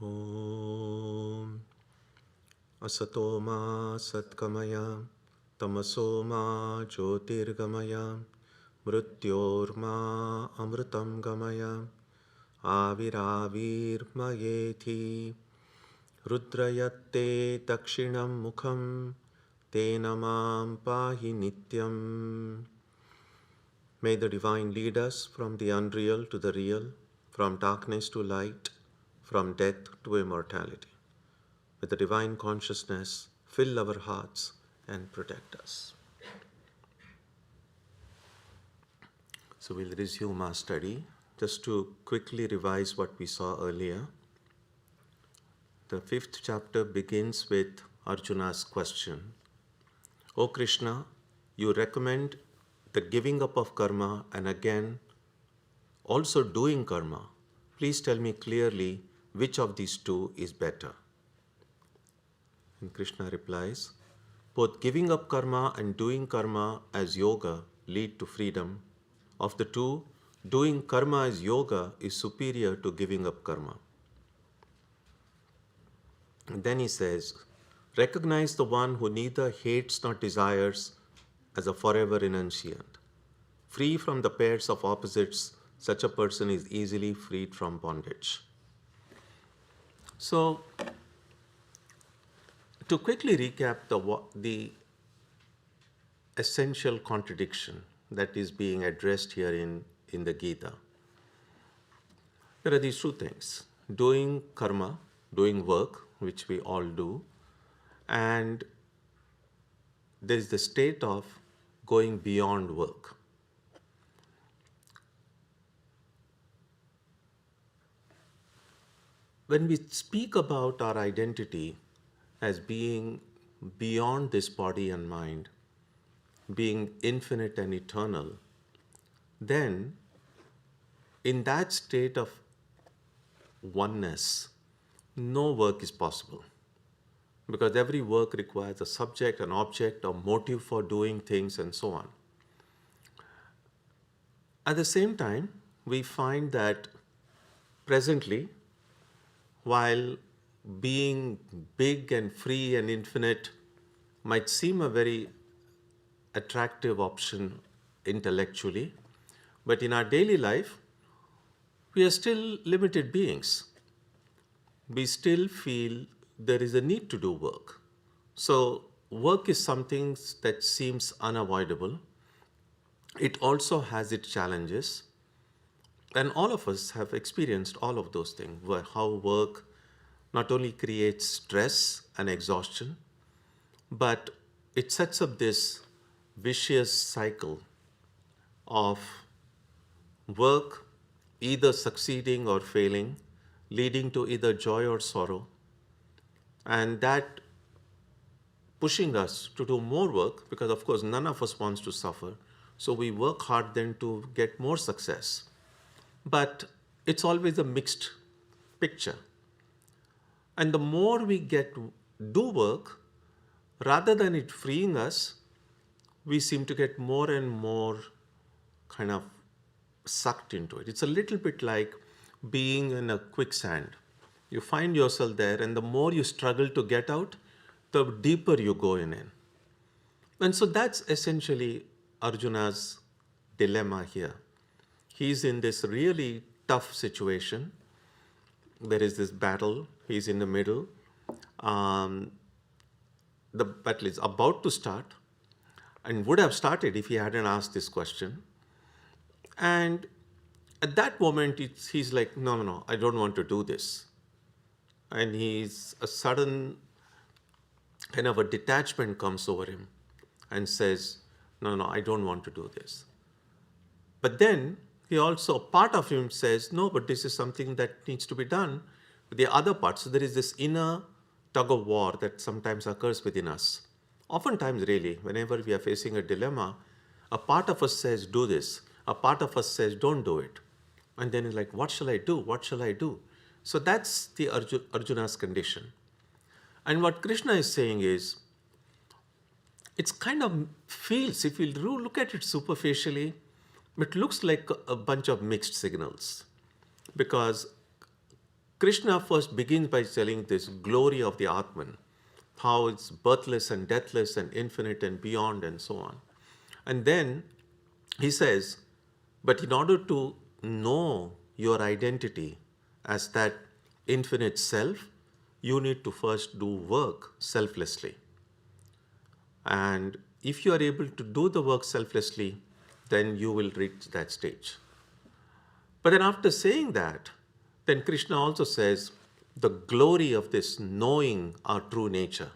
Om Asatoma Satkamaya Tamasoma Jyotirgamaya Mrityorma Amritam Gamaya Aviravirmayeti Rudrayatte Dakshinam Mukham Tenamam Pahi Nityam. May the Divine lead us from the unreal to the real, from darkness to light, from death to immortality. With the Divine consciousness, fill our hearts and protect us. So we'll resume our study. Just to quickly revise what we saw earlier. The 5th chapter begins with Arjuna's question. O Krishna, you recommend the giving up of karma and again also doing karma. Please tell me clearly which of these two is better. And Krishna replies, both giving up karma and doing karma as yoga lead to freedom. Of the two, doing karma as yoga is superior to giving up karma. And then he says, recognize the one who neither hates nor desires as a forever renunciant. Free from the pairs of opposites, such a person is easily freed from bondage. So, to quickly recap the essential contradiction that is being addressed here in the Gita, there are these two things: doing karma, doing work, which we all do, and there is the state of going beyond work. When we speak about our identity as being beyond this body and mind, being infinite and eternal, then in that state of oneness, no work is possible. Because every work requires a subject, an object, a motive for doing things, and so on. At the same time, we find that presently, while being big and free and infinite might seem a very attractive option intellectually, but in our daily life, we are still limited beings. We still feel there is a need to do work. So work is something that seems unavoidable. It also has its challenges. And all of us have experienced all of those things, where how work not only creates stress and exhaustion, but it sets up this vicious cycle of work either succeeding or failing, leading to either joy or sorrow, and that pushing us to do more work, because of course none of us wants to suffer. So we work hard then to get more success. But it's always a mixed picture. And the more we do work, rather than it freeing us, we seem to get more and more kind of sucked into it. It's a little bit like being in a quicksand. You find yourself there, and the more you struggle to get out, the deeper you go in. And so that's essentially Arjuna's dilemma here. He's in this really tough situation. There is this battle. He's in the middle. The battle is about to start and would have started if he hadn't asked this question. And at that moment, he's like, no, I don't want to do this. And he's a sudden kind of a detachment comes over him and says, no, I don't want to do this. But then he also, part of him says, no, but this is something that needs to be done. The other part, so there is this inner tug of war that sometimes occurs within us. Oftentimes, really, whenever we are facing a dilemma, a part of us says, do this. A part of us says, don't do it. And then it's like, what shall I do? What shall I do? So that's the Arjuna's condition. And what Krishna is saying is, it's kind of feels, if you look at it superficially, it looks like a bunch of mixed signals. Because Krishna first begins by telling this glory of the Atman, how it's birthless and deathless and infinite and beyond and so on. And then he says, but in order to know your identity as that infinite self, you need to first do work selflessly. And if you are able to do the work selflessly, then you will reach that stage. But then after saying that, then Krishna also says the glory of this knowing our true nature.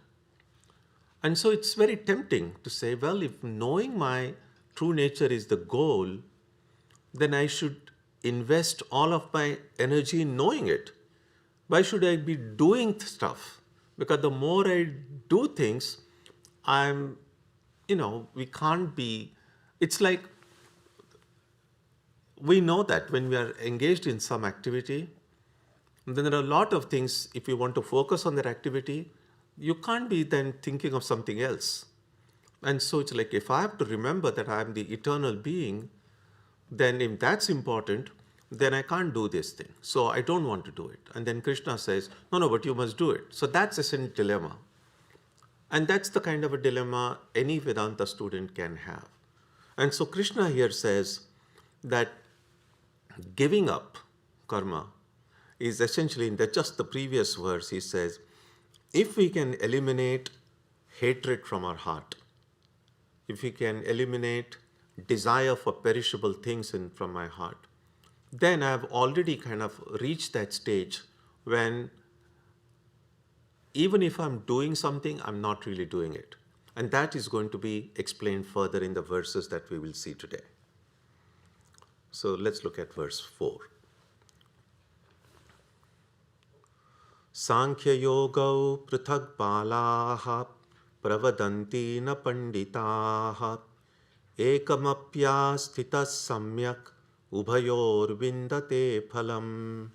And so it's very tempting to say, well, if knowing my true nature is the goal, then I should invest all of my energy in knowing it. Why should I be doing stuff? Because the more I do things, we can't be, it's like, we know that when we are engaged in some activity, then there are a lot of things, if you want to focus on that activity, you can't be then thinking of something else. And so it's like, if I have to remember that I am the eternal being, then if that's important, then I can't do this thing. So I don't want to do it. And then Krishna says, no, but you must do it. So that's a sin dilemma. And that's the kind of a dilemma any Vedanta student can have. And so Krishna here says that giving up karma is essentially, in just the previous verse, he says, if we can eliminate hatred from our heart, if we can eliminate desire for perishable things from my heart, then I've already kind of reached that stage when even if I'm doing something, I'm not really doing it. And that is going to be explained further in the verses that we will see today. So let's look at verse 4. Sankhya Yoga Prithak Balaha Pravadanti na Panditaha Ekamapya Sthitas Samyak Ubhayor Vindate Phalam.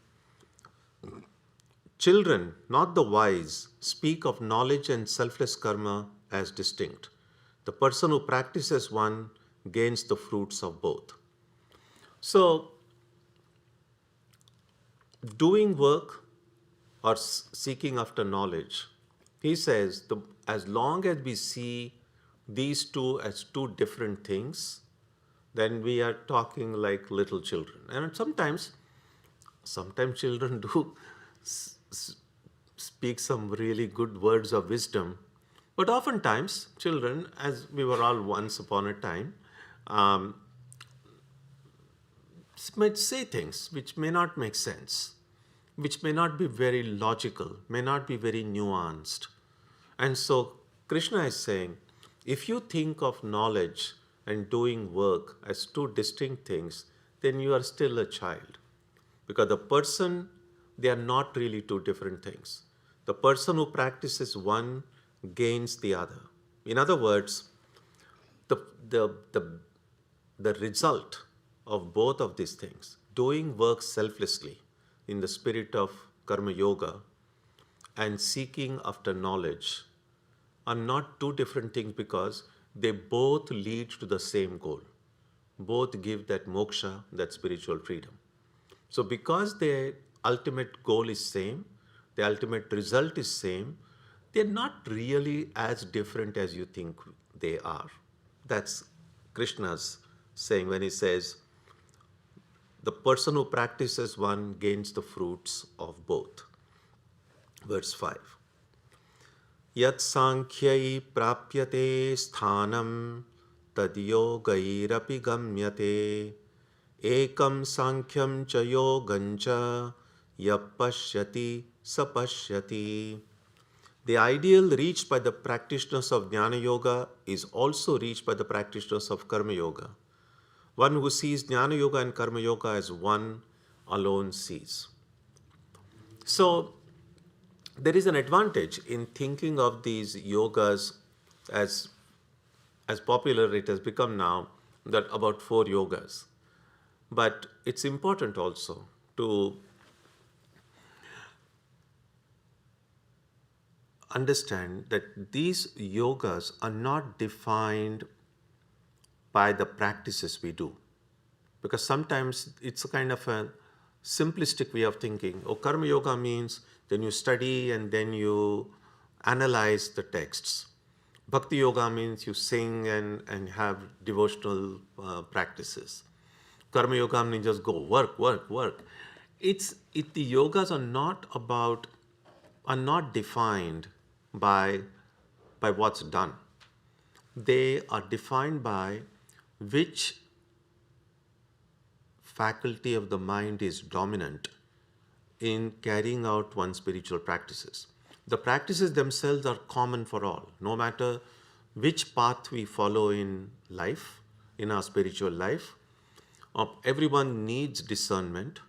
Children, not the wise, speak of knowledge and selfless karma as distinct. The person who practices one gains the fruits of both. So, doing work or seeking after knowledge, he says, as long as we see these two as two different things, then we are talking like little children. And sometimes children do speak some really good words of wisdom, but oftentimes children, as we were all once upon a time, might say things which may not make sense, which may not be very logical, may not be very nuanced. And so Krishna is saying, if you think of knowledge and doing work as two distinct things, then you are still a child. Because the person, they are not really two different things. The person who practices one gains the other. In other words, the result of both of these things, doing work selflessly in the spirit of karma yoga and seeking after knowledge, are not two different things because they both lead to the same goal. Both give that moksha, that spiritual freedom. So because their ultimate goal is same, the ultimate result is same, they're not really as different as you think they are. That's Krishna's saying when he says, the person who practices one gains the fruits of both. Verse 5. Yat sankhya prapyate sthanam tad yogairapi gamyate ekam sankyam cha yogancha yapashyati sapashyati. The ideal reached by the practitioners of Jnana Yoga is also reached by the practitioners of Karma Yoga. One who sees Jnana Yoga and Karma Yoga as one alone sees. So, there is an advantage in thinking of these yogas as popular it has become now, that about 4 yogas. But it's important also to understand that these yogas are not defined by the practices we do. Because sometimes it's a kind of a simplistic way of thinking. Oh, karma yoga means then you study and then you analyze the texts. Bhakti yoga means you sing and have devotional practices. Karma yoga means just go work, work, work. The yogas are not defined by what's done. They are defined by which faculty of the mind is dominant in carrying out one's spiritual practices. The practices themselves are common for all, no matter which path we follow in life, in our spiritual life. Everyone needs discernment.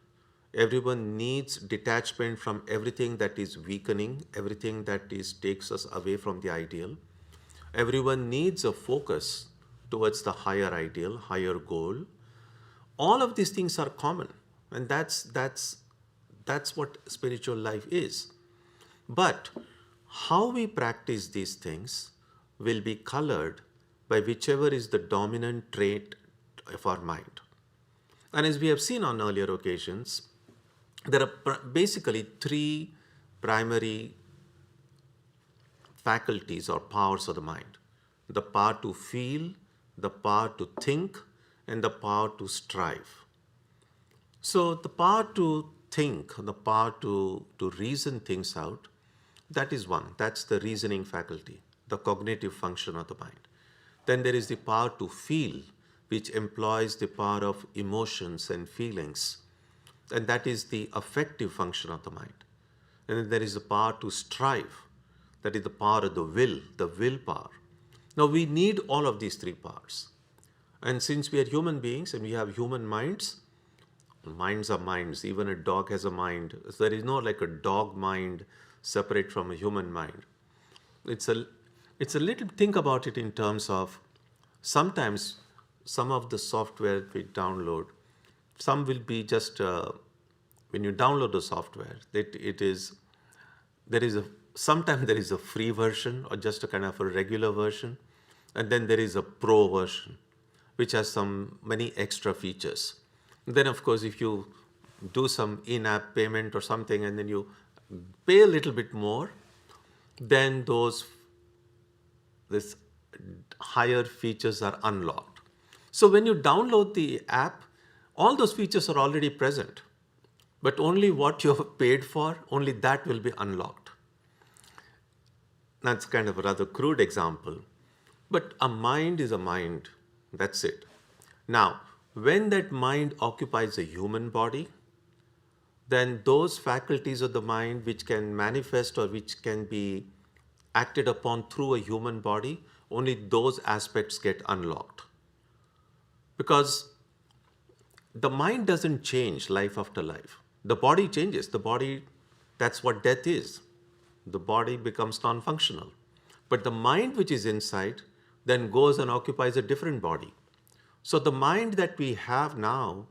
Everyone needs detachment from everything that is weakening, everything that takes us away from the ideal. Everyone needs a focus towards the higher ideal, higher goal. All of these things are common, and that's what spiritual life is. But how we practice these things will be colored by whichever is the dominant trait of our mind. And as we have seen on earlier occasions, there are basically three primary faculties or powers of the mind: the power to feel, the power to think, and the power to strive. So the power to think, the power to reason things out, that is one. That's the reasoning faculty, the cognitive function of the mind. Then there is the power to feel, which employs the power of emotions and feelings. And that is the affective function of the mind. And then there is the power to strive. That is the power of the willpower. Now we need all of these three powers. And since we are human beings and we have human minds are minds. Even a dog has a mind. So there is no like a dog mind separate from a human mind. It's a little, think about it in terms of sometimes some of the software we download, some will be just when you download the software, sometimes there is a free version or just a kind of a regular version, and then there is a pro version which has many extra features. Then of course if you do some in-app payment or something and then you pay a little bit more, then this higher features are unlocked. So when you download the app, all those features are already present, but only what you have paid for, only that will be unlocked. That's kind of a rather crude example, but a mind is a mind. That's it. Now, when that mind occupies a human body, then those faculties of the mind which can manifest or which can be acted upon through a human body, only those aspects get unlocked. Because the mind doesn't change life after life. The body changes. The body, that's what death is. The body becomes non-functional. But the mind which is inside then goes and occupies a different body. So the mind that we have now,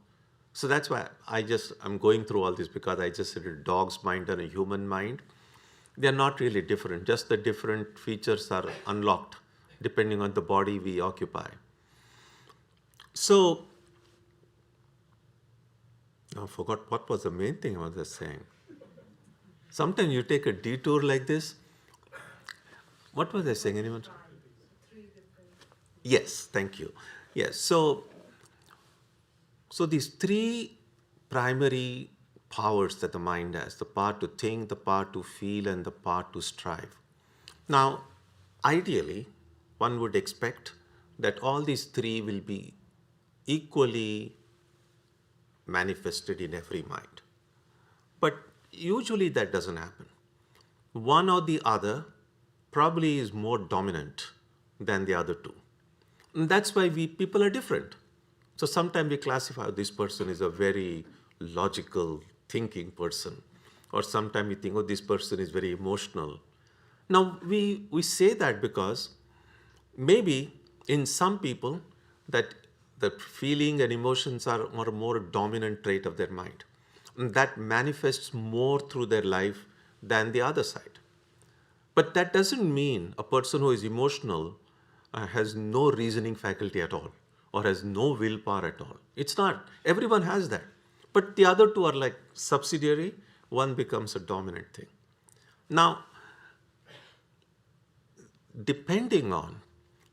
so that's why I'm going through all this, because I just said a dog's mind and a human mind. They're not really different. Just the different features are unlocked depending on the body we occupy. So, I forgot what was the main thing I was just saying. Sometimes you take a detour like this. What was I saying? Anyone? Yes, thank you. Yes, so these three primary powers that the mind has: the power to think, the power to feel, and the power to strive. Now, ideally, one would expect that all these three will be equally manifested in every mind. But usually that doesn't happen. One or the other probably is more dominant than the other two. And that's why people are different. So sometimes we classify this person is a very logical thinking person, or sometimes we think, oh, this person is very emotional. Now we say that because maybe in some people that the feeling and emotions are a more dominant trait of their mind. And that manifests more through their life than the other side. But that doesn't mean a person who is emotional has no reasoning faculty at all or has no willpower at all. It's not. Everyone has that. But the other two are like subsidiary, one becomes a dominant thing. Now, depending on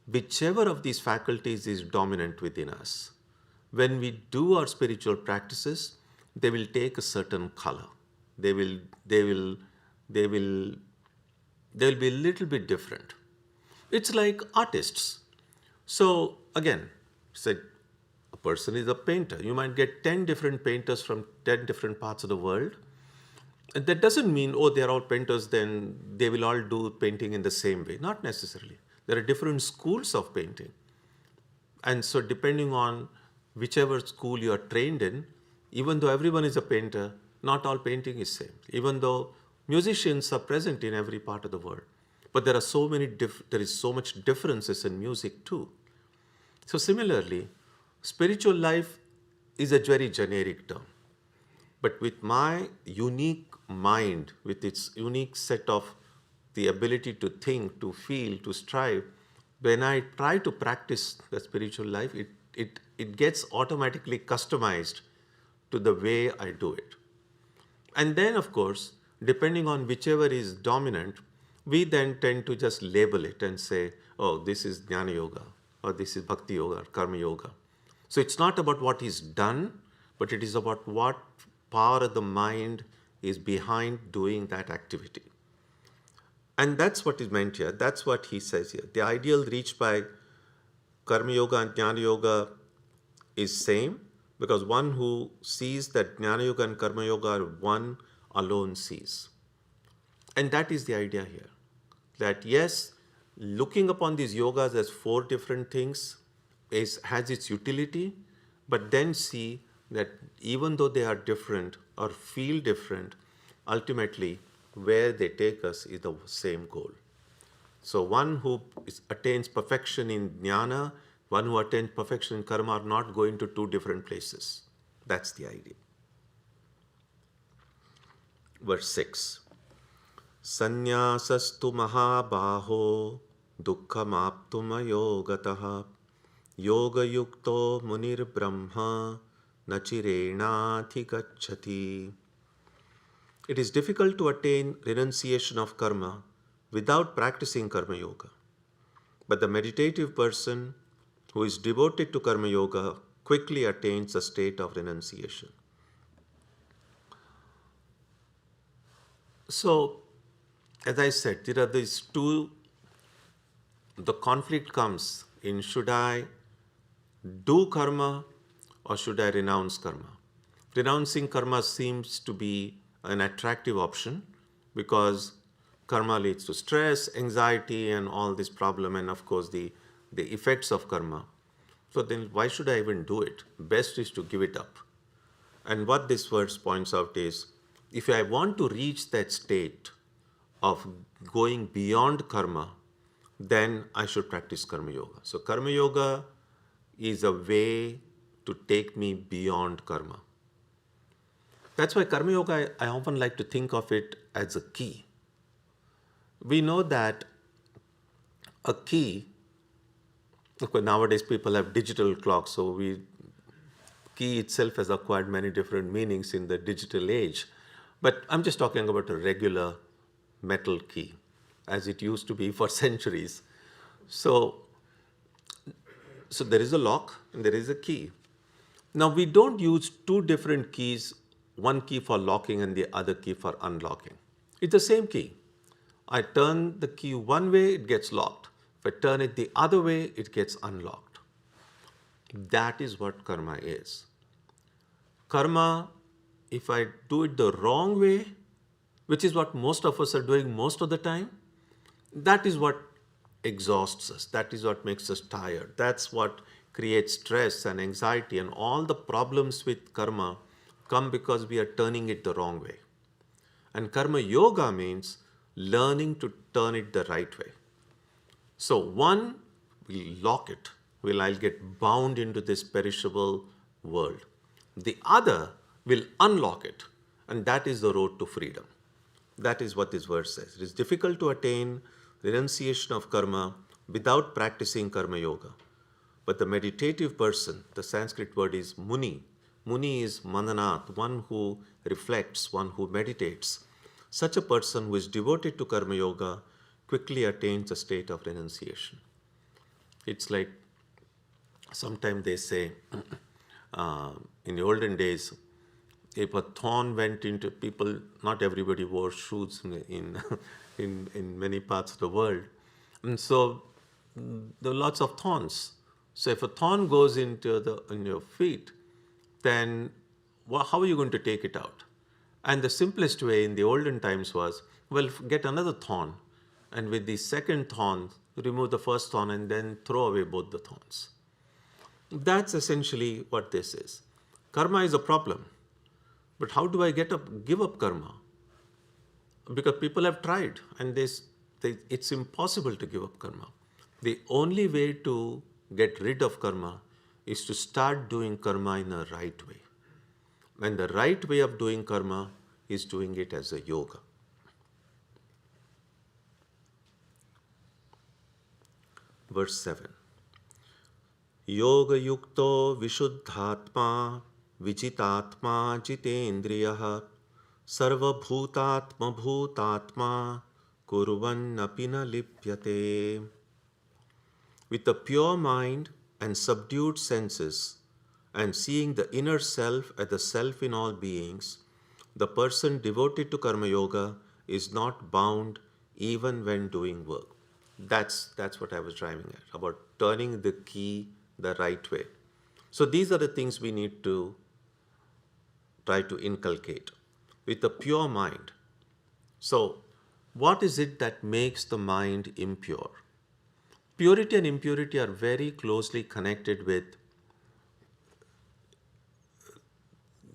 whichever of these faculties is dominant within us, when we do our spiritual practices, they will take a certain color. They will be a little bit different. It's like artists. So again, say a person is a painter. You might get 10 different painters from 10 different parts of the world. And that doesn't mean, oh, they're all painters, then they will all do painting in the same way. Not necessarily. There are different schools of painting. And so depending on whichever school you are trained in, even though everyone is a painter, not all painting is same. Even though musicians are present in every part of the world. But there are there is so much differences in music too. So similarly, spiritual life is a very generic term. But with my unique mind, with its unique set of the ability to think, to feel, to strive, when I try to practice the spiritual life, it gets automatically customized to the way I do it. And then, of course, depending on whichever is dominant, we then tend to just label it and say, oh, this is Jnana Yoga, or this is Bhakti Yoga, or Karma Yoga. So it's not about what is done, but it is about what power of the mind is behind doing that activity. And that's what is meant here. That's what he says here. The ideal reached by Karma Yoga and Jnana Yoga is same, because one who sees that Jnana Yoga and Karma Yoga are one alone sees. And that is the idea here. That yes, looking upon these yogas as four different things has its utility, but then see that even though they are different or feel different, ultimately where they take us is the same goal. So one who attains perfection in jnana, one who attains perfection in karma are not going to two different places. That's the idea. Verse 6. Sanyasastu mahabaho dukkhamaptum ayogataha yoga yukto munir brahma nachirena gacchati. It is difficult to attain renunciation of karma without practicing karma yoga. But the meditative person who is devoted to karma yoga quickly attains a state of renunciation. So, as I said, there are these two, the conflict comes in should I do karma or should I renounce karma? Renouncing karma seems to be an attractive option because karma leads to stress, anxiety, and all this problem, and of course the effects of karma. So then why should I even do it? Best is to give it up. And what this verse points out is, if I want to reach that state of going beyond karma, then I should practice karma yoga. So karma yoga is a way to take me beyond karma. That's why karma yoga, I often like to think of it as a key. We know that a key, of course, nowadays people have digital clocks, so key itself has acquired many different meanings in the digital age. But I'm just talking about a regular metal key, as it used to be for centuries. So there is a lock and there is a key. Now we don't use two different keys, one key for locking and the other key for unlocking. It's the same key. I turn the key one way, it gets locked. If I turn it the other way, it gets unlocked. That is what karma is. Karma, if I do it the wrong way, which is what most of us are doing most of the time, that is what exhausts us. That is what makes us tired. That's what creates stress and anxiety, and all the problems with karma come because we are turning it the wrong way. And karma yoga means learning to turn it the right way. So one, we lock it. I'll get bound into this perishable world. The other will unlock it, and that is the road to freedom. That is what this verse says. It is difficult to attain renunciation of karma without practicing karma yoga. But the meditative person, the Sanskrit word is muni. Muni is mananat, one who reflects, one who meditates. Such a person who is devoted to karma yoga quickly attains a state of renunciation. It's like sometimes they say, in the olden days, if a thorn went into people, not everybody wore shoes in many parts of the world. And so there are lots of thorns. So if a thorn goes into in your feet, then how are you going to take it out? And the simplest way in the olden times was, well, get another thorn. And with the second thorn, remove the first thorn and then throw away both the thorns. That's essentially what this is. Karma is a problem. But how do I give up karma? Because people have tried and it's impossible to give up karma. The only way to get rid of karma is to start doing karma in a right way. And the right way of doing karma is doing it as a yoga. Verse 7. Yoga yukto vishuddhatma vijitatma jitendriyaha sarva bhutatma bhutatma kurvannapi na lipyate. With a pure mind and subdued senses and seeing the inner self as the self in all beings, the person devoted to karma yoga is not bound even when doing work. That's what I was driving at, about turning the key the right way. So these are the things we need to try to inculcate with a pure mind. So what is it that makes the mind impure? Purity and impurity are very closely connected with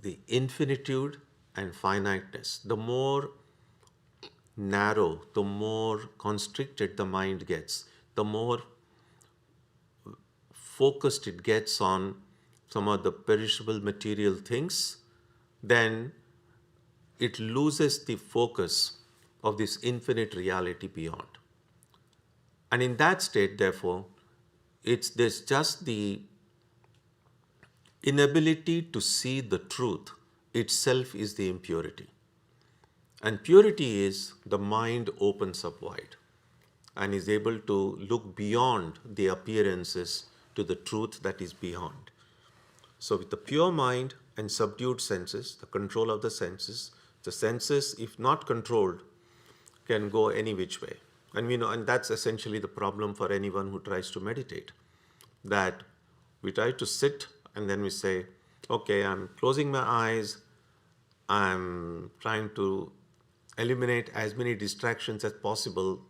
the infinitude and finiteness. The more narrow, the more constricted the mind gets, the more focused it gets on some of the perishable material things, then it loses the focus of this infinite reality beyond. And in that state, therefore, there's just the inability to see the truth itself is the impurity. And purity is the mind opens up wide and is able to look beyond the appearances to the truth that is beyond. So with the pure mind and subdued senses, the control of the senses, if not controlled, can go any which way. And we know, and that's essentially the problem for anyone who tries to meditate, that we try to sit and then we say, okay, I'm closing my eyes, I'm trying to eliminate as many distractions as possible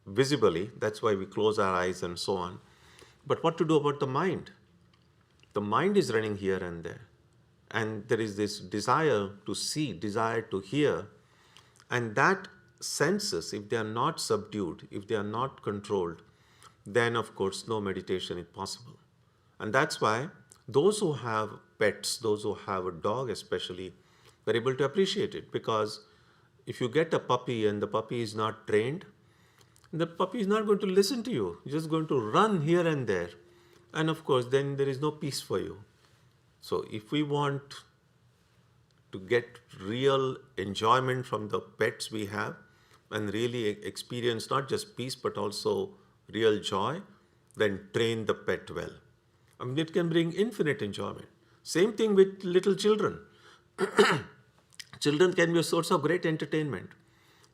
visibly. That's why we close our eyes and so on. But what to do about the mind? The mind is running here and there. And there is this desire to see, desire to hear. And that senses, if they are not subdued, if they are not controlled, then of course no meditation is possible. And that's why those who have pets, those who have a dog especially, they're able to appreciate it. Because if you get a puppy and the puppy is not trained, the puppy is not going to listen to you. You're just going to run here and there. And of course, then there is no peace for you. So if we want to get real enjoyment from the pets we have and really experience not just peace but also real joy, then train the pet well. I mean, it can bring infinite enjoyment. Same thing with little children. Children can be a source of great entertainment.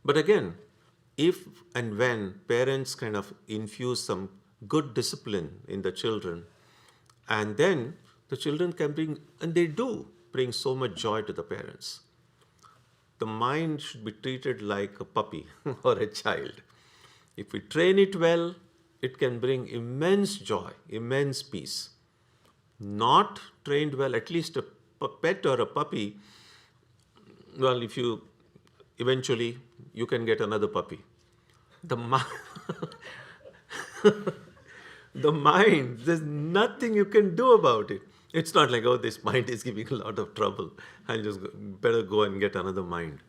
But again, if and when parents kind of infuse some good discipline in the children, and then the children can bring, and they do bring so much joy to the parents. The mind should be treated like a puppy or a child. If we train it well, it can bring immense joy, immense peace. Not trained well, at least a pet or a puppy, well, if you eventually you can get another puppy. The mind, there's nothing you can do about it. It's not like, oh, this mind is giving a lot of trouble. I'll just better go and get another mind.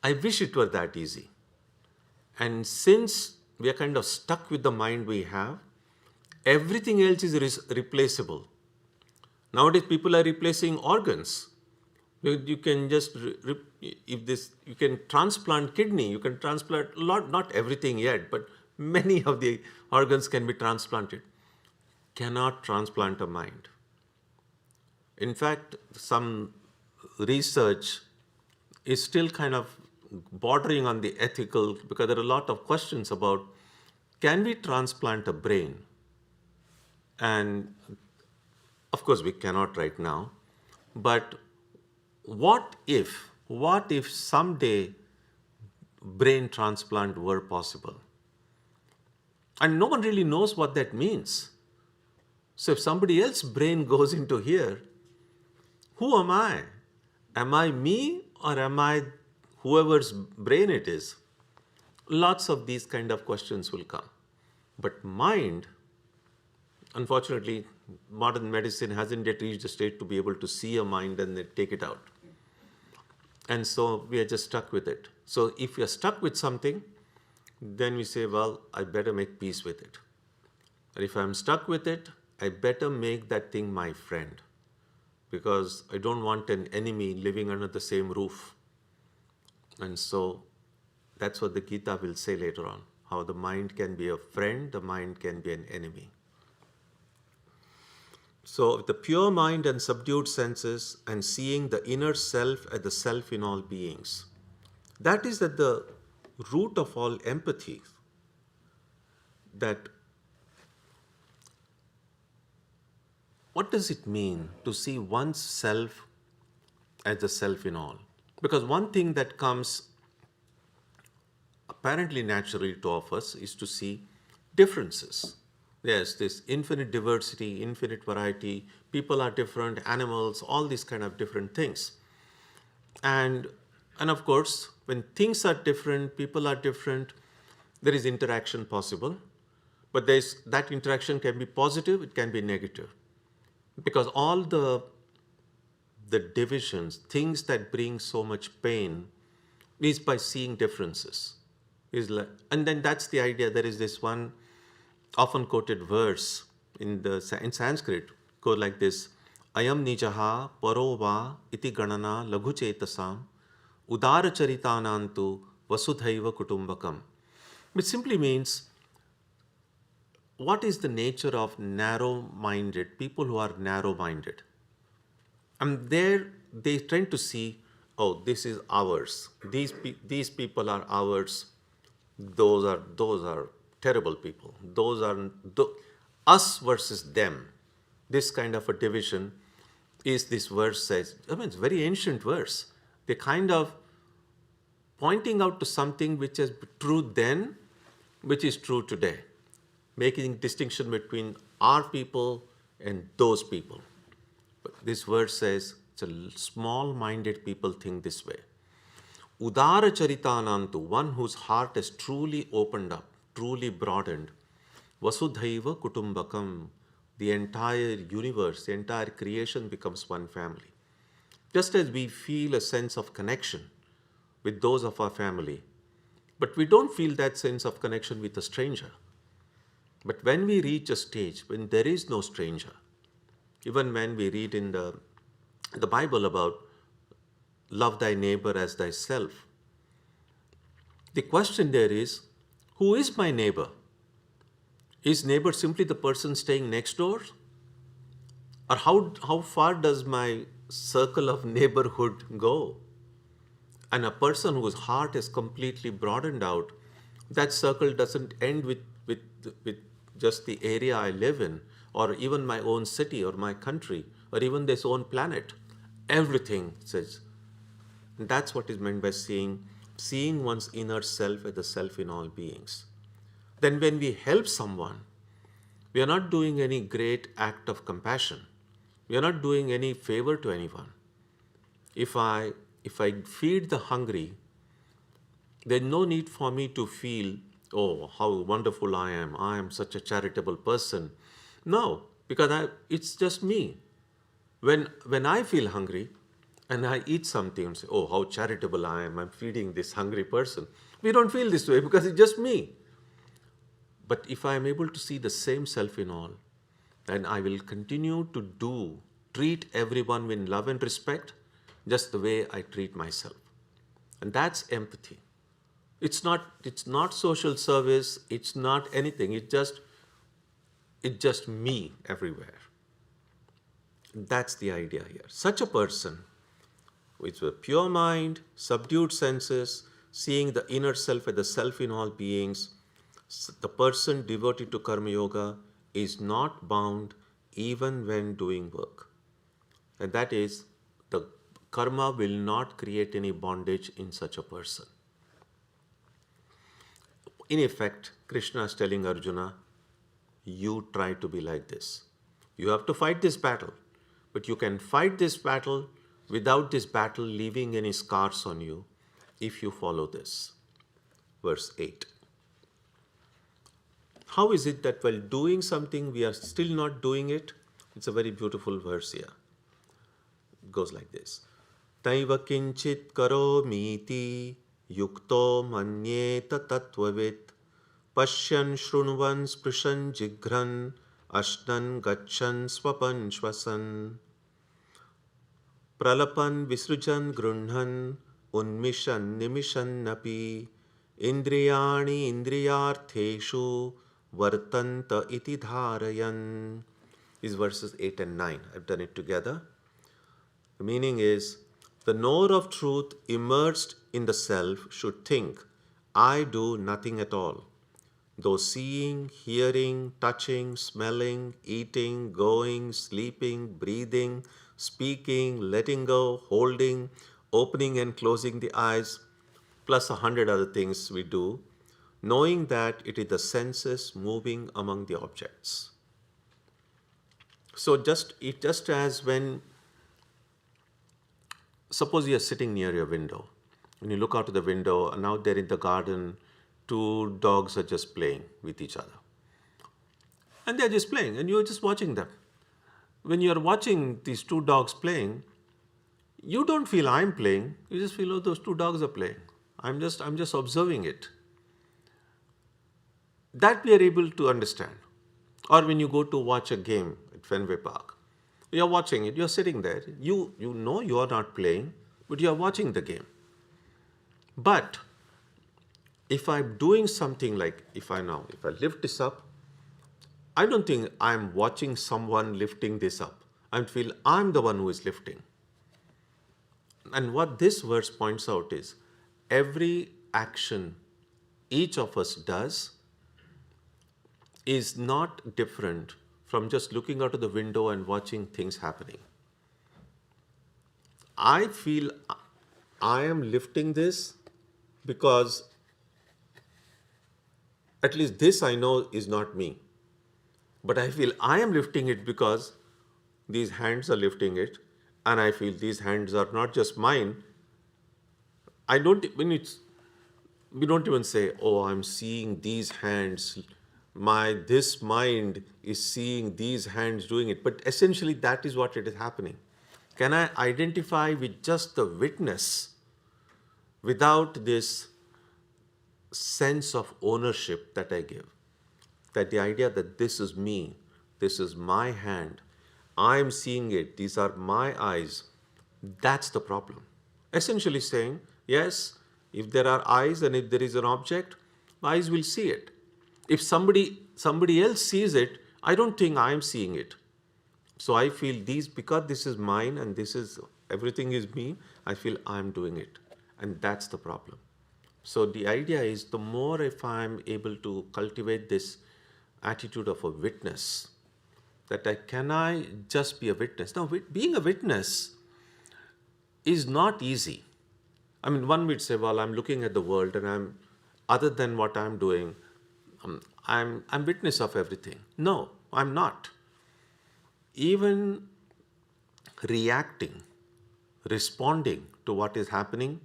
I wish it were that easy. And since we are kind of stuck with the mind we have, everything else is replaceable. Nowadays, people are replacing organs. You can just, if this, you can transplant kidney, you can transplant a lot, not everything yet, but many of the organs can be transplanted. Cannot transplant a mind. In fact, some research is still kind of bordering on the ethical, because there are a lot of questions about, can we transplant a brain? And of course we cannot right now, but what if someday brain transplant were possible? And no one really knows what that means. So if somebody else's brain goes into here, who am I? Am I me, or am I whoever's brain it is? Lots of these kind of questions will come. But mind, unfortunately, modern medicine hasn't yet reached a state to be able to see a mind and then take it out. And so we are just stuck with it. So if we are stuck with something, then we say, well, I better make peace with it. And if I'm stuck with it, I better make that thing my friend, because I don't want an enemy living under the same roof. And so that's what the Gita will say later on, how the mind can be a friend, the mind can be an enemy. So the pure mind and subdued senses and seeing the inner self as the self in all beings, that is at the root of all empathy. That what does it mean to see one's self as the self in all? Because one thing that comes apparently naturally to all of us is to see differences. Yes, this infinite diversity, infinite variety, people are different, animals, all these kind of different things. And of course, when things are different, people are different, there is interaction possible. But that interaction can be positive, it can be negative. Because all the divisions, things that bring so much pain, is by seeing differences. And then that's the idea. There is this one often quoted verse in Sanskrit, go like this: Ayam nijaha paro va iti ganana laghu chetasam udara charitanantu vasudhaiva kutumbakam. Which simply means, what is the nature of narrow-minded people who are narrow-minded? And there they tend to see, oh, this is ours. These people are ours. Those are terrible people. Those are us versus them. This kind of a division is, this verse says, I mean, it's a very ancient verse. They kind of pointing out to something which is true then, which is true today, making distinction between our people and those people. But this verse says, it's a small-minded people think this way. Udara charitanantu, one whose heart is truly opened up, truly broadened. Vasudhaiva kutumbakam, the entire universe, the entire creation becomes one family. Just as we feel a sense of connection with those of our family, but we don't feel that sense of connection with a stranger. But when we reach a stage when there is no stranger, even when we read in the Bible about love thy neighbor as thyself, the question there is, who is my neighbor? Is neighbor simply the person staying next door? Or how far does my circle of neighborhood go? And a person whose heart is completely broadened out, that circle doesn't end with just the area I live in, or even my own city or my country, or even this own planet. Everything says. And that's what is meant by seeing one's inner self as the self in all beings. Then when we help someone, we are not doing any great act of compassion. We are not doing any favor to anyone. If I feed the hungry, there's no need for me to feel, oh, how wonderful I am such a charitable person. No, because it's just me. When I feel hungry, and I eat something and say, oh, how charitable I am, I'm feeding this hungry person. We don't feel this way because it's just me. But if I am able to see the same self in all, then I will continue to treat everyone with love and respect, just the way I treat myself. And that's empathy. It's not social service, it's not anything, it's just me everywhere. That's the idea here. Such a person with a pure mind, subdued senses, seeing the inner self as the self in all beings, the person devoted to Karma Yoga is not bound even when doing work. And that is, the karma will not create any bondage in such a person. In effect, Krishna is telling Arjuna, you try to be like this. You have to fight this battle, but you can fight this battle without this battle leaving any scars on you if you follow this. Verse 8. How is it that while doing something we are still not doing it? It's a very beautiful verse here. It goes like this. Taiva kinchit karomiti yukto manyeta tattvavit pashyan shrunvan sprishan jigran ashnan gachan swapan shvasan pralapan visrujan grunhan unmishan nimishan napi indriyani indriyartheshu vartanta iti dharayan. These verses 8 and 9. I've done it together. The meaning is, the knower of truth immersed in the self should think, I do nothing at all. Though seeing, hearing, touching, smelling, eating, going, sleeping, breathing, speaking, letting go, holding, opening and closing the eyes, plus 100 other things we do, knowing that it is the senses moving among the objects. So just as when, suppose you are sitting near your window, when you look out of the window and out there in the garden, two dogs are just playing with each other. And they're just playing and you're just watching them. When you're watching these two dogs playing, you don't feel I'm playing, you just feel, oh, those two dogs are playing. I'm just observing it. That we are able to understand. Or when you go to watch a game at Fenway Park, you're watching it, you're sitting there, you know you are not playing, but you're watching the game. But if I'm doing something like, if I lift this up, I don't think I'm watching someone lifting this up. I feel I'm the one who is lifting. And what this verse points out is, every action each of us does is not different from just looking out of the window and watching things happening. I feel I am lifting this because at least this I know is not me. But I feel I am lifting it because these hands are lifting it, and I feel these hands are not just mine. We don't even say, oh, I'm seeing these hands. This mind is seeing these hands doing it. But essentially that is what it is happening. Can I identify with just the witness without this sense of ownership that I give? That the idea that this is me, this is my hand, I'm seeing it, these are my eyes, that's the problem. Essentially saying, yes, if there are eyes and if there is an object, eyes will see it. If somebody else sees it, I don't think I'm seeing it. So I feel because this is mine and everything is me, I feel I'm doing it. And that's the problem. So the idea is, the more if I'm able to cultivate this attitude of a witness, that can I just be a witness? Now, being a witness is not easy. I mean, one would say, well, I'm looking at the world and other than what I'm doing, I'm witness of everything. No, I'm not. Even reacting, responding to what is happening,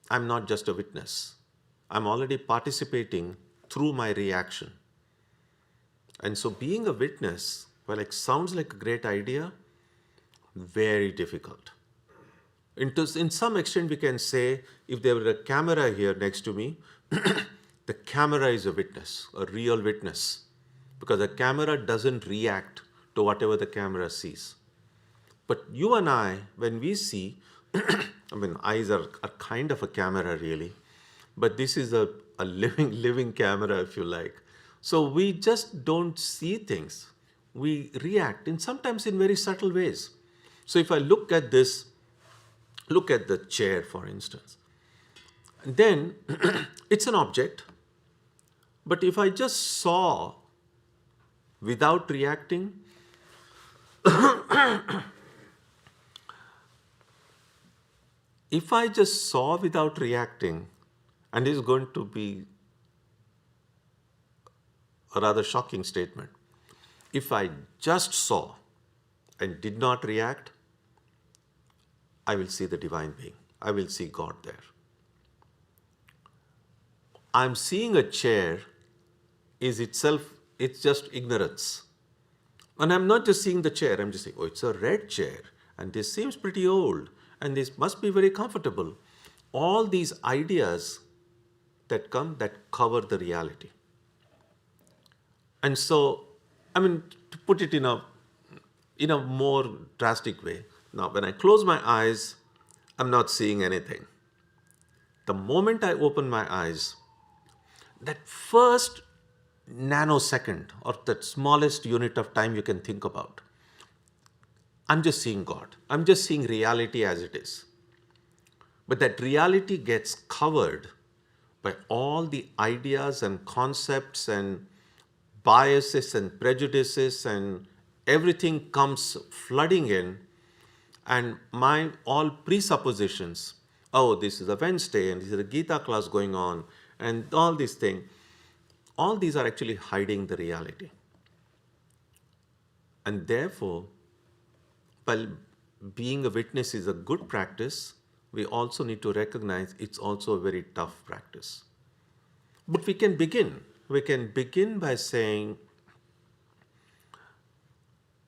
I'm not just a witness. I'm already participating through my reaction. And so being a witness, well, it sounds like a great idea, very difficult. In some extent, we can say if there were a camera here next to me, the camera is a witness, a real witness, because the camera doesn't react to whatever the camera sees. But you and I, when we see, I mean, eyes are kind of a camera really, but this is a living camera, if you like. So we just don't see things. We react, and sometimes in very subtle ways. So if I look at this, look at the chair, for instance, and then it's an object, but if I just saw without reacting, if I just saw without reacting, and this is going to be a rather shocking statement, if I just saw and did not react, I will see the divine being. I will see God there. I'm seeing a chair is itself, it's just ignorance. And I'm not just seeing the chair, I'm just saying, oh, it's a red chair, and this seems pretty old, and this must be very comfortable. All these ideas that come that cover the reality. And so, I mean, to put it in a more drastic way, now when I close my eyes, I'm not seeing anything. The moment I open my eyes, that first nanosecond, or that smallest unit of time you can think about, I'm just seeing God. I'm just seeing reality as it is. But that reality gets covered by all the ideas and concepts and biases and prejudices, and everything comes flooding in, and my all presuppositions, oh, this is a Wednesday and this is a Gita class going on, and all these things, all these are actually hiding the reality. And therefore, while being a witness is a good practice, we also need to recognize it's also a very tough practice. But we can begin. We can begin by saying,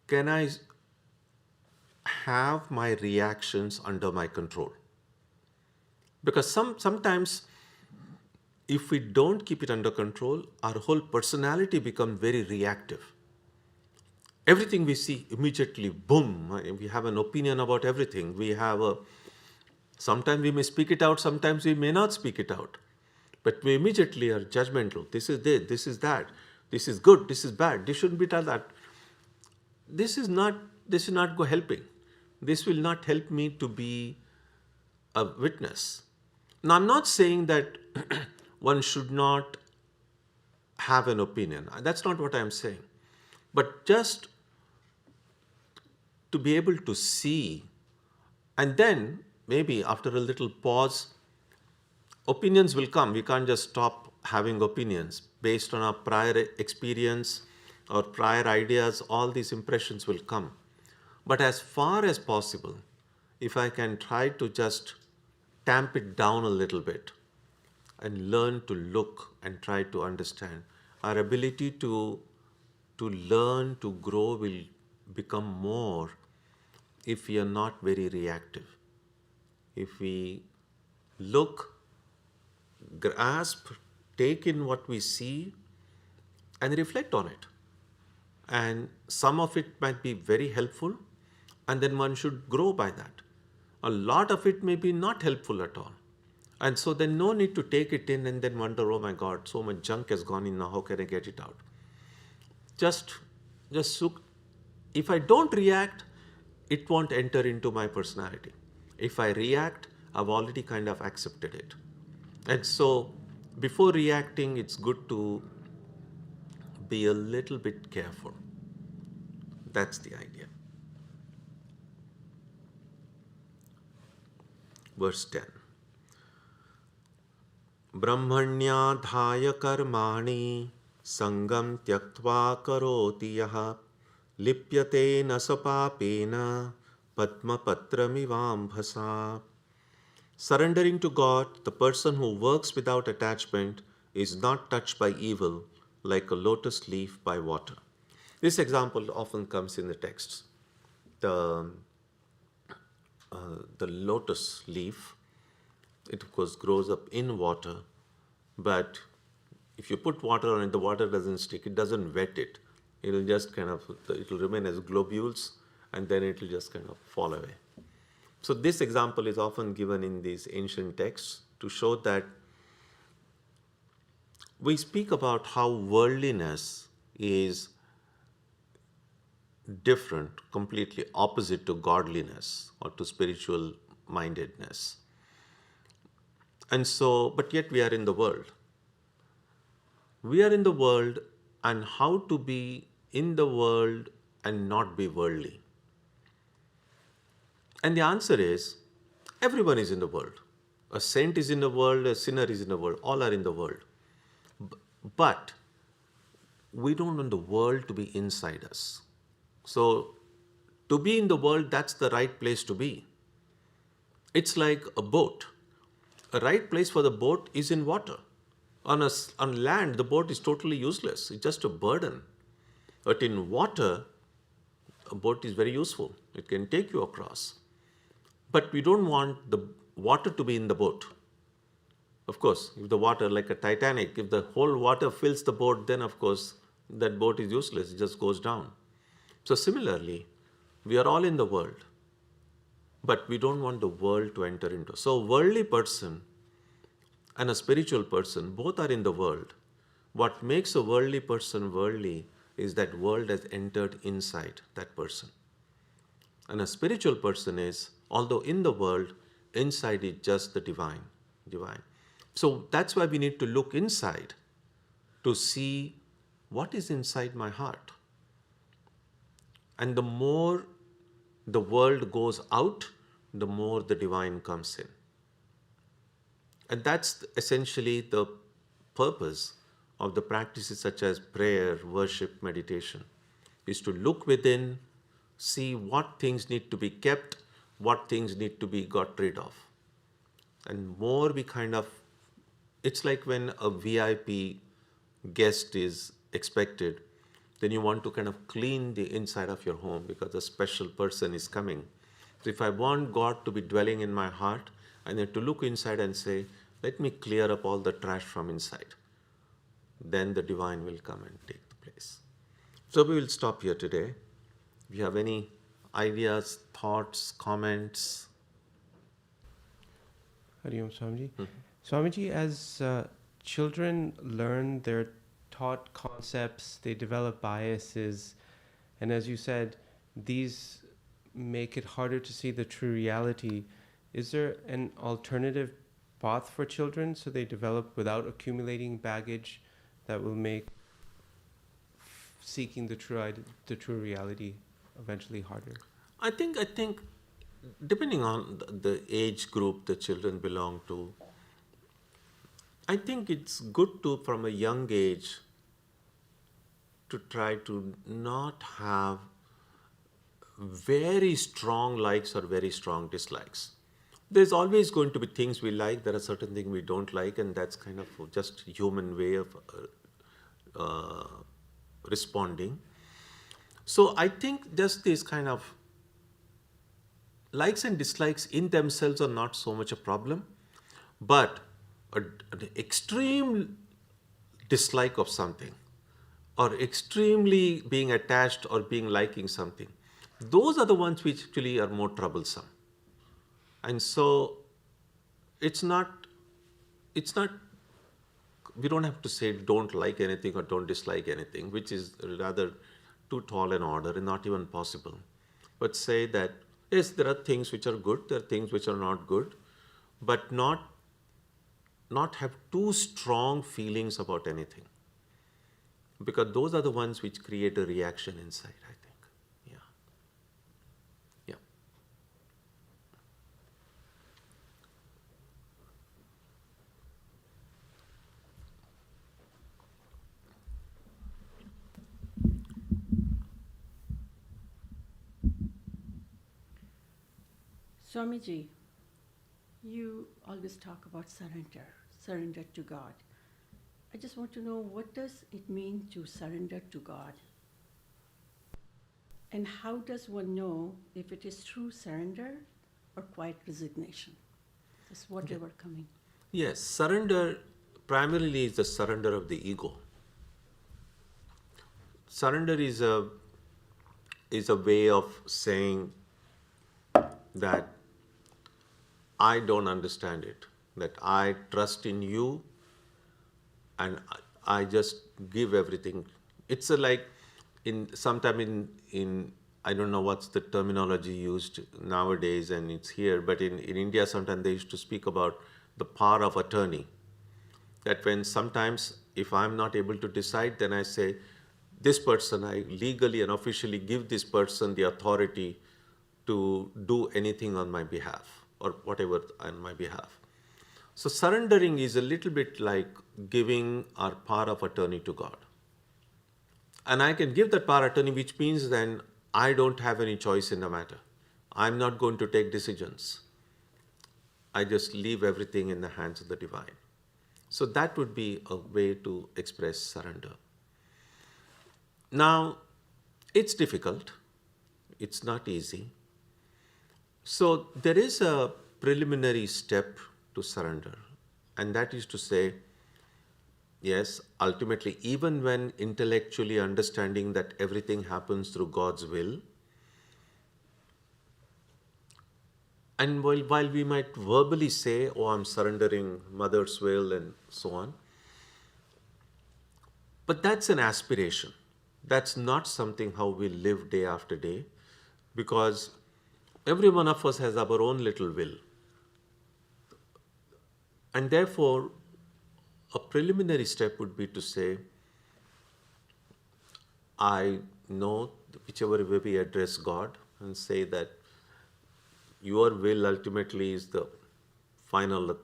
can I have my reactions under my control? Because sometimes if we don't keep it under control, our whole personality becomes very reactive. Everything we see immediately, boom, we have an opinion about everything. Sometimes we may speak it out, sometimes we may not speak it out. But we immediately are judgmental. This is this is that, this is good, this is bad, this shouldn't be done that. This is not helping. This will not help me to be a witness. Now, I'm not saying that one should not have an opinion. That's not what I'm saying. But just to be able to see, and then maybe after a little pause, opinions will come. We can't just stop having opinions based on our prior experience or prior ideas. All these impressions will come. But as far as possible, if I can try to just tamp it down a little bit and learn to look and try to understand, our ability to learn, to grow will become more if we are not very reactive. If we look, grasp, take in what we see, and reflect on it. And some of it might be very helpful, and then one should grow by that. A lot of it may be not helpful at all. And so then no need to take it in and then wonder, oh my God, so much junk has gone in now, how can I get it out? Just look. If I don't react, it won't enter into my personality. If I react, I've already kind of accepted it. And so before reacting, it's good to be a little bit careful. That's the idea. Verse 10. Brahmanyadhaya karmani sangam tyaktva karoti yaha lipyate nasapapena padma patramivambhasa. Surrendering to God, the person who works without attachment is not touched by evil like a lotus leaf by water. This example often comes in the texts. the lotus leaf. It of course grows up in water, but if you put water on it, the water doesn't stick. It doesn't wet it. It'll just kind of, it'll remain as globules, and then it'll just kind of fall away. So this example is often given in these ancient texts to show that we speak about how worldliness is different, completely opposite to godliness or to spiritual mindedness. And so, but yet we are in the world. We are in the world, and how to be in the world and not be worldly. And the answer is, everyone is in the world. A saint is in the world, a sinner is in the world, all are in the world. But we don't want the world to be inside us. So, to be in the world, that's the right place to be. It's like a boat. A right place for the boat is in water. On land, the boat is totally useless. It's just a burden. But in water, a boat is very useful. It can take you across. But we don't want the water to be in the boat. Of course, if the water, like a Titanic, if the whole water fills the boat, then of course that boat is useless. It just goes down. So similarly, we are all in the world, but we don't want the world to enter into. So a worldly person and a spiritual person, both are in the world. What makes a worldly person worldly is that world has entered inside that person. And a spiritual person is, although in the world, inside is just the divine. So that's why we need to look inside to see what is inside my heart. And the more the world goes out, the more the divine comes in. And that's essentially the purpose of the practices such as prayer, worship, meditation, is to look within, see what things need to be kept, what things need to be got rid of. And more we kind of, it's like when a VIP guest is expected, then you want to kind of clean the inside of your home because a special person is coming. So if I want God to be dwelling in my heart, I need to look inside and say, let me clear up all the trash from inside. Then the divine will come and take the place. So we will stop here today. If you have any ideas, thoughts, comments. Hari Om Swamiji. Swamiji, as children learn, they're taught concepts, they develop biases, and as you said, these make it harder to see the true reality. Is there an alternative path for children so they develop without accumulating baggage that will make seeking the true reality eventually harder? I think depending on the age group the children belong to, I think it's good to, from a young age, to try to not have very strong likes or very strong dislikes. There's always going to be things we like, there are certain things we don't like, and that's kind of just human way of responding. So I think just this kind of likes and dislikes in themselves are not so much a problem, but an extreme dislike of something or extremely being attached or being liking something, those are the ones which actually are more troublesome. And so it's not, we don't have to say don't like anything or don't dislike anything, which is rather too tall an order and not even possible. But say that, yes, there are things which are good, there are things which are not good, but not have too strong feelings about anything. Because those are the ones which create a reaction inside, I think. Yeah. Swamiji, you always talk about surrender to God. I just want to know, what does it mean to surrender to God? And how does one know if it is true surrender or quiet resignation? Just whatever coming. Yes, surrender primarily is the surrender of the ego. Surrender is a way of saying that I don't understand it, that I trust in you and I just give everything. It's a like sometime in I don't know what's the terminology used nowadays and it's here, but in India sometimes they used to speak about the power of attorney. That when sometimes if I'm not able to decide, then I say, this person, I legally and officially give this person the authority to do anything on my behalf or whatever on my behalf. So surrendering is a little bit like giving our power of attorney to God. And I can give that power of attorney, which means then I don't have any choice in the matter. I'm not going to take decisions. I just leave everything in the hands of the divine. So that would be a way to express surrender. Now, it's difficult. It's not easy. So there is a preliminary step to surrender. And that is to say, yes, ultimately, even when intellectually understanding that everything happens through God's will, and while we might verbally say, oh, I'm surrendering mother's will and so on, but that's an aspiration. That's not something how we live day after day, because every one of us has our own little will. And therefore, a preliminary step would be to say, I know whichever way we address God and say that your will ultimately is the final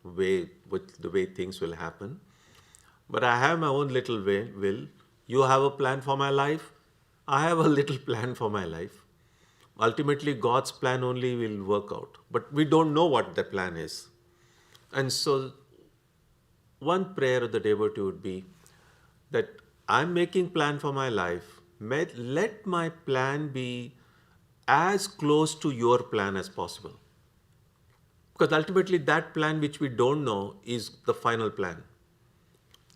way, with the way things will happen. But I have my own little will. You have a plan for my life. I have a little plan for my life. Ultimately, God's plan only will work out. But we don't know what the plan is. And so, one prayer of the devotee would be that I'm making plan for my life. Let my plan be as close to your plan as possible. Because ultimately that plan which we don't know is the final plan.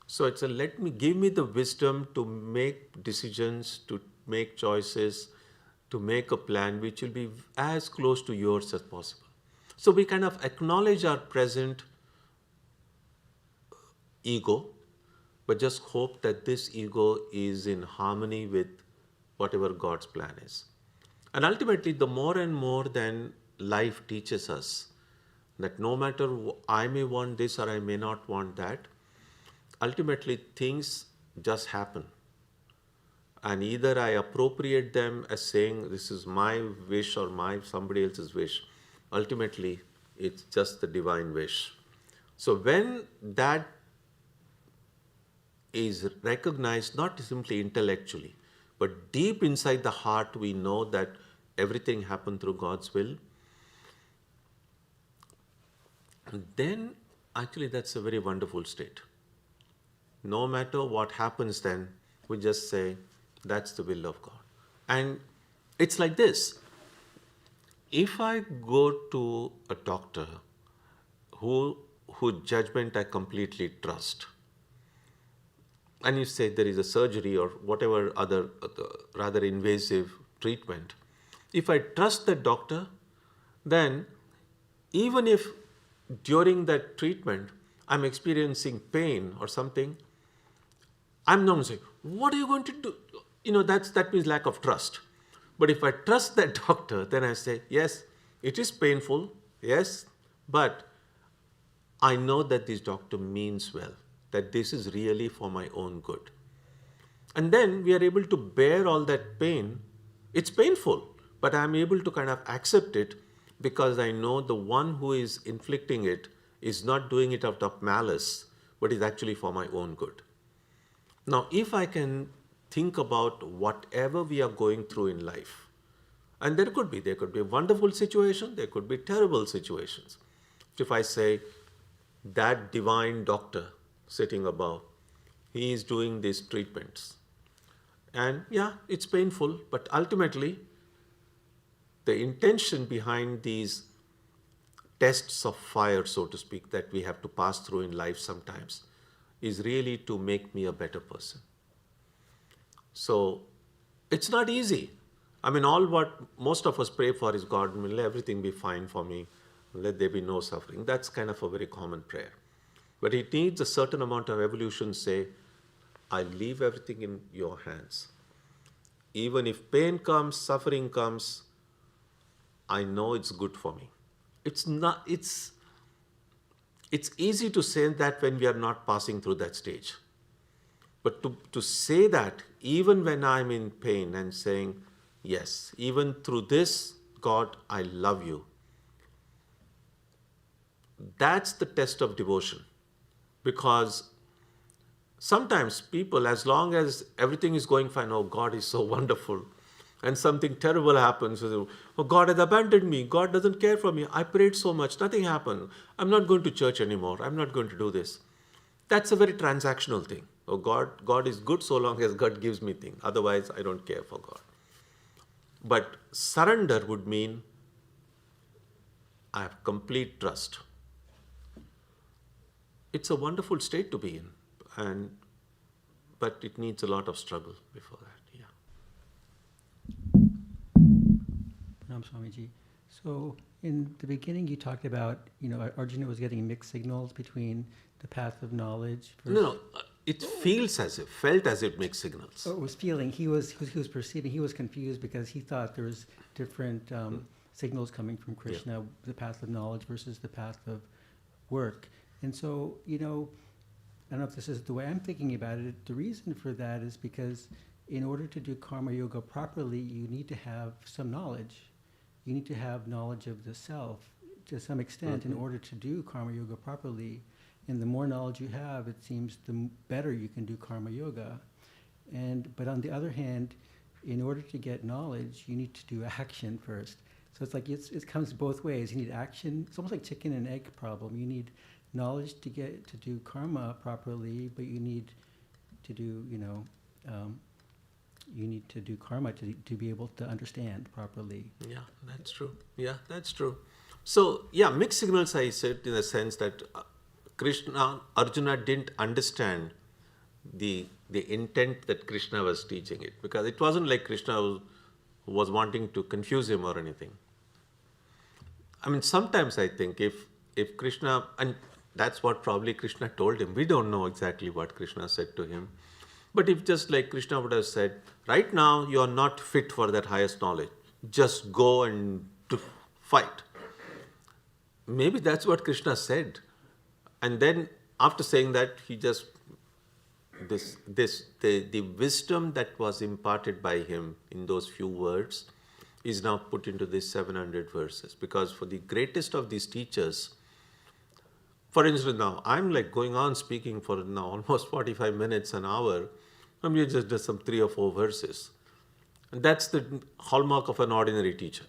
So it's give me the wisdom to make decisions, to make choices, to make a plan which will be as close to yours as possible. So we kind of acknowledge our present ego, but just hope that this ego is in harmony with whatever God's plan is. And ultimately, the more and more then life teaches us that no matter I may want this or I may not want that, ultimately things just happen. And either I appropriate them as saying this is my wish or somebody else's wish. Ultimately, it's just the divine wish. So when that is recognized not simply intellectually, but deep inside the heart, we know that everything happened through God's will. And then, actually, that's a very wonderful state. No matter what happens then, we just say, that's the will of God. And it's like this. If I go to a doctor whose judgment I completely trust, and you say there is a surgery or whatever other rather invasive treatment, if I trust that doctor, then even if during that treatment I'm experiencing pain or something, I'm not going to say, what are you going to do? That means lack of trust. But if I trust that doctor, then I say, yes, it is painful, yes, but I know that this doctor means well, that this is really for my own good. And then we are able to bear all that pain. It's painful, but I'm able to kind of accept it because I know the one who is inflicting it is not doing it out of malice, but is actually for my own good. Now, if I can think about whatever we are going through in life, and there could be a wonderful situation, there could be terrible situations. If I say, that divine doctor sitting above, he is doing these treatments. And yeah, it's painful, but ultimately, the intention behind these tests of fire, so to speak, that we have to pass through in life sometimes, is really to make me a better person. So it's not easy. I mean, all what most of us pray for is, God, will everything be fine for me? Let there be no suffering. That's kind of a very common prayer. But it needs a certain amount of evolution, say, I leave everything in your hands. Even if pain comes, suffering comes, I know it's good for me. It's easy to say that when we are not passing through that stage. But to say that even when I'm in pain and saying, yes, even through this, God, I love you. That's the test of devotion. Because sometimes people, as long as everything is going fine, oh, God is so wonderful, and something terrible happens, oh, God has abandoned me, God doesn't care for me, I prayed so much, nothing happened, I'm not going to church anymore, I'm not going to do this. That's a very transactional thing. Oh, God is good so long as God gives me things, otherwise I don't care for God. But surrender would mean I have complete trust. It's a wonderful state to be in, but it needs a lot of struggle before that. Yeah. Swamiji. So in the beginning, you talked about, Arjuna was getting mixed signals between the path of knowledge. No. It felt as if mixed signals. Oh, it was feeling. He was perceiving. He was confused because he thought there was different signals coming from Krishna, the path of knowledge versus the path of work. And so, I don't know if this is the way I'm thinking about it. The reason for that is because in order to do karma yoga properly, you need to have some knowledge. You need to have knowledge of the self to some extent in order to do karma yoga properly. And the more knowledge you have, it seems the better you can do karma yoga. But on the other hand, in order to get knowledge, you need to do action first. So it's like it comes both ways. You need action. It's almost like chicken and egg problem. You need knowledge to do karma properly, but you need to do karma to be able to understand properly. Yeah, that's true. So mixed signals, I said, in the sense that Arjuna didn't understand the intent that Krishna was teaching it, because it wasn't like Krishna was wanting to confuse him or anything. I mean, sometimes I think if Krishna, and that's what probably Krishna told him. We don't know exactly what Krishna said to him. But if just like Krishna would have said, right now you are not fit for that highest knowledge, just go and fight. Maybe that's what Krishna said. And then after saying that, he just, the wisdom that was imparted by him in those few words is now put into these 700 verses. Because for the greatest of these teachers, for instance, now I'm like going on speaking for now almost 45 minutes, an hour, and we just do some 3 or 4 verses. And that's the hallmark of an ordinary teacher.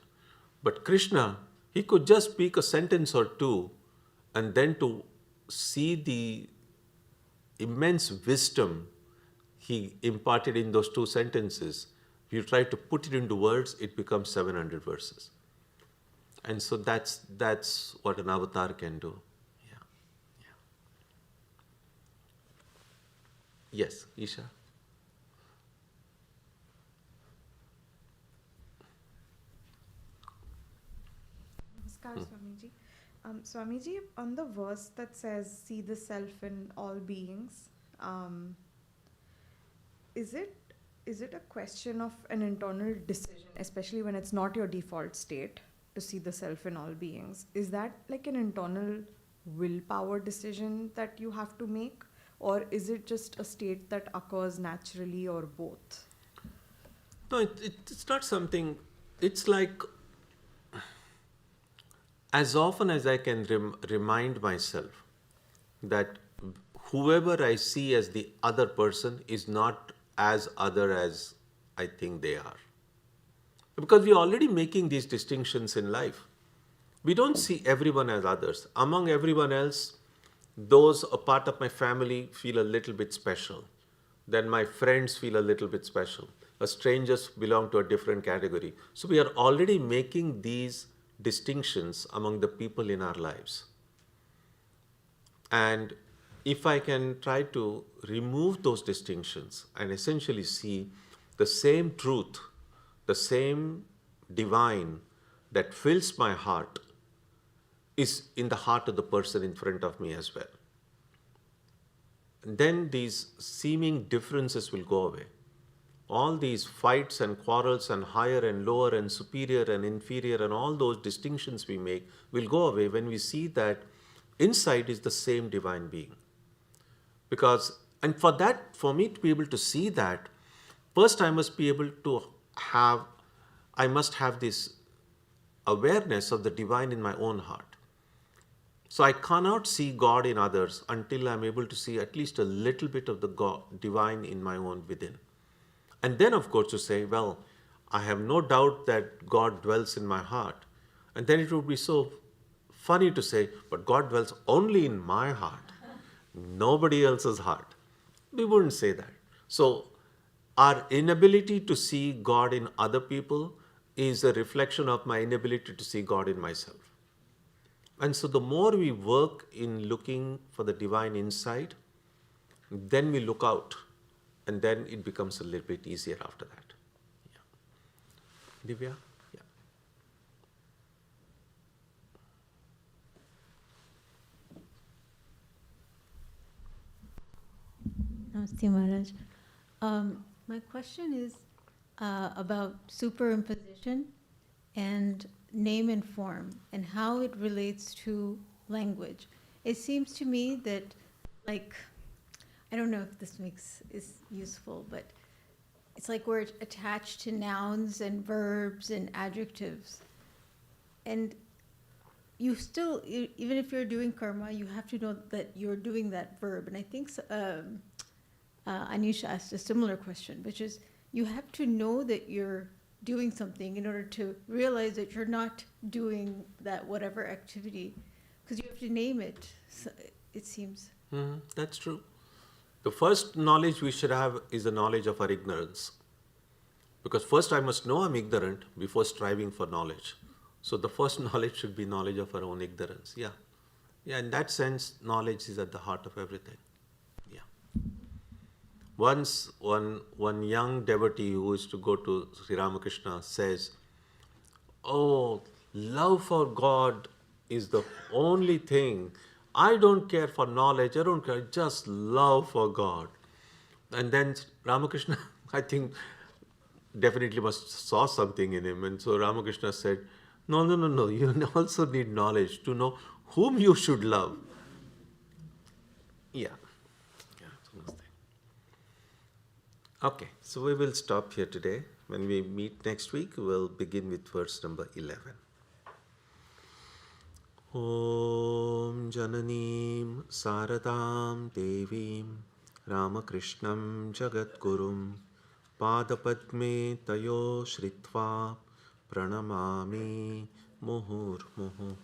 But Krishna, he could just speak a sentence or two, and then to see the immense wisdom he imparted in those 2 sentences, if you try to put it into words, it becomes 700 verses. And so that's what an avatar can do. Yes, Isha. Namaskar, Swamiji. Swamiji, on the verse that says, see the self in all beings, is it a question of an internal decision, especially when it's not your default state, to see the self in all beings? Is that like an internal willpower decision that you have to make? Or is it just a state that occurs naturally, or both? No, it's not something, it's like, as often as I can remind myself that whoever I see as the other person is not as other as I think they are. Because we are already making these distinctions in life. We don't see everyone as others. Among everyone else, those a part of my family feel a little bit special. Then my friends feel a little bit special. Strangers belong to a different category. So we are already making these distinctions among the people in our lives. And if I can try to remove those distinctions and essentially see the same truth, the same divine that fills my heart is in the heart of the person in front of me as well. And then these seeming differences will go away. All these fights and quarrels and higher and lower and superior and inferior and all those distinctions we make will go away when we see that inside is the same divine being. Because, and for that, for me to be able to see that, first I must be able to I must have this awareness of the divine in my own heart. So I cannot see God in others until I'm able to see at least a little bit of the divine in my own within. And then, of course, to say, well, I have no doubt that God dwells in my heart. And then it would be so funny to say, but God dwells only in my heart, nobody else's heart. We wouldn't say that. So our inability to see God in other people is a reflection of my inability to see God in myself. And so the more we work in looking for the divine inside, then we look out. And then it becomes a little bit easier after that. Yeah. Divya? Yeah. Namaste, Maharaj. My question is about superimposition and name and form and how it relates to language. It seems to me that, like, I don't know if this is useful, but it's like we're attached to nouns and verbs and adjectives. And you still, even if you're doing karma, you have to know that you're doing that verb. And I think Anisha asked a similar question, which is you have to know that you're doing something in order to realize that you're not doing that whatever activity, because you have to name it, so it seems. That's true. The first knowledge we should have is the knowledge of our ignorance. Because first I must know I'm ignorant before striving for knowledge. So the first knowledge should be knowledge of our own ignorance. Yeah. Yeah, in that sense, knowledge is at the heart of everything. Yeah. Once one young devotee who used to go to Sri Ramakrishna says, oh, love for God is the only thing. I don't care for knowledge, I don't care, just love for God. And then Ramakrishna, I think, definitely must saw something in him. And so Ramakrishna said, no, you also need knowledge to know whom you should love. Yeah. Okay, so we will stop here today. When we meet next week, we'll begin with verse number 11. Om Jananim Saradam Devim Ramakrishnam Jagadgurum Padapadme Tayo Shritva Pranamami Muhur Muhu.